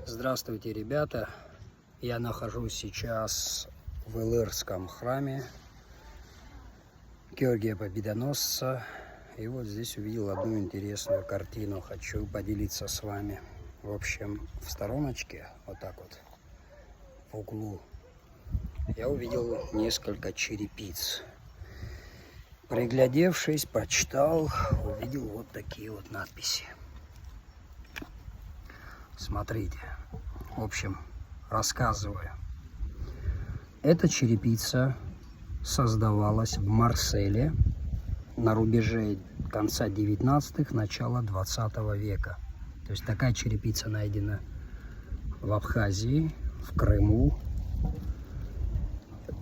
Здравствуйте, ребята! Я нахожусь сейчас в Илырском храме Георгия Победоносца. И вот здесь увидел одну интересную картину. Хочу поделиться с вами. В общем, в стороночке, вот так вот, в углу, я увидел несколько черепиц. Приглядевшись, прочитал, увидел вот такие вот надписи. Смотрите, в общем, рассказываю. Эта черепица создавалась в Марселе на рубеже конца 19-х, начала 20 века. То есть такая черепица найдена в Абхазии, в Крыму.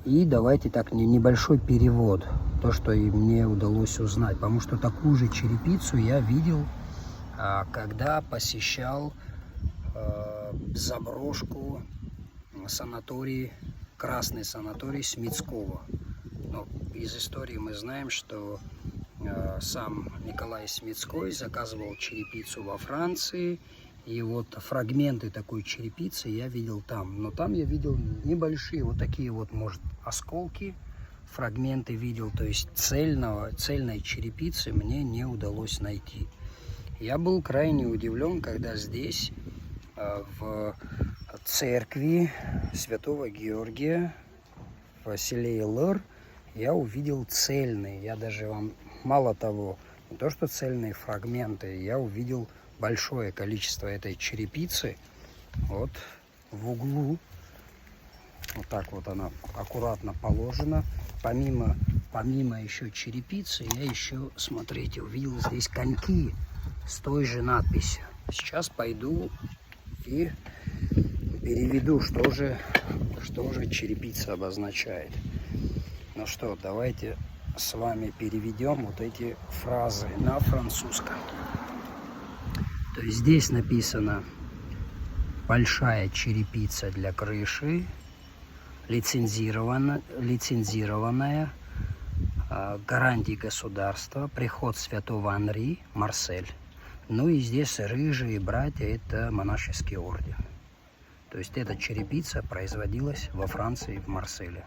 И давайте так, небольшой перевод, то, что и мне удалось узнать. Потому что такую же черепицу я видел, когда посещал заброшку санаторий, красный санаторий Смитского. Но из истории мы знаем, что сам Николай Смитской заказывал черепицу во Франции, и вот фрагменты такой черепицы я видел там. Но там я видел небольшие вот такие вот, может, осколки, фрагменты видел, то есть цельной черепицы мне не удалось найти. Я был крайне удивлен, когда здесь, в церкви Святого Георгия в селе Илыр, я увидел цельные. Я даже вам, мало того, не то что цельные фрагменты, я увидел большое количество этой черепицы вот в углу. Вот так вот она аккуратно положена. Помимо еще черепицы, я еще, смотрите, увидел здесь коньки с той же надписью. Сейчас пойду и переведу, что же черепица обозначает. Ну что, давайте с вами переведем вот эти фразы на французском. То есть здесь написано: большая черепица для крыши, лицензированная, гарантии государства, приход святого Анри, Марсель. Ну и здесь рыжие братья, это монашеский орден. То есть эта черепица производилась во Франции, в Марселе.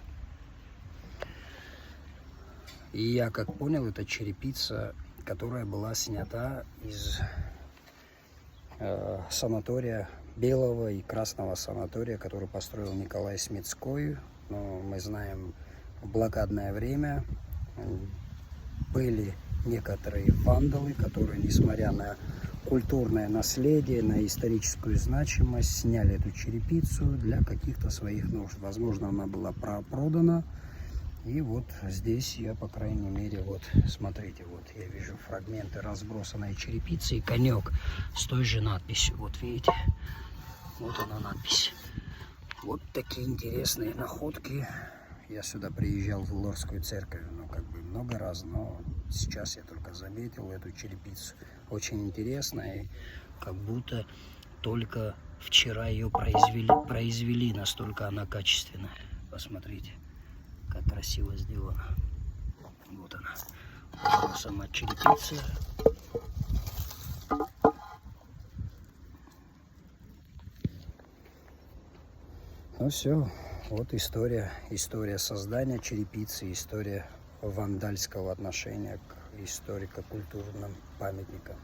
И я как понял, это черепица, которая была снята из санатория, белого и красного санатория, который построил Николай Смитской. Но мы знаем, в блокадное время были некоторые вандалы, которые, несмотря на культурное наследие, на историческую значимость, сняли эту черепицу для каких-то своих нужд. Возможно, она была продана. И вот здесь я, по крайней мере, вот смотрите, вот я вижу фрагменты разбросанной черепицы и конек с той же надписью. Вот видите, вот она надпись. Вот такие интересные находки. Я сюда приезжал в Илырскую церковь, ну, как бы много раз, но сейчас я только заметил эту черепицу. Очень интересная, и как будто только вчера ее произвели, настолько она качественная. Посмотрите, как красиво сделано. Вот она. Вот она сама черепица. Ну все. Вот история создания черепицы, история вандальского отношения к историко-культурным памятникам.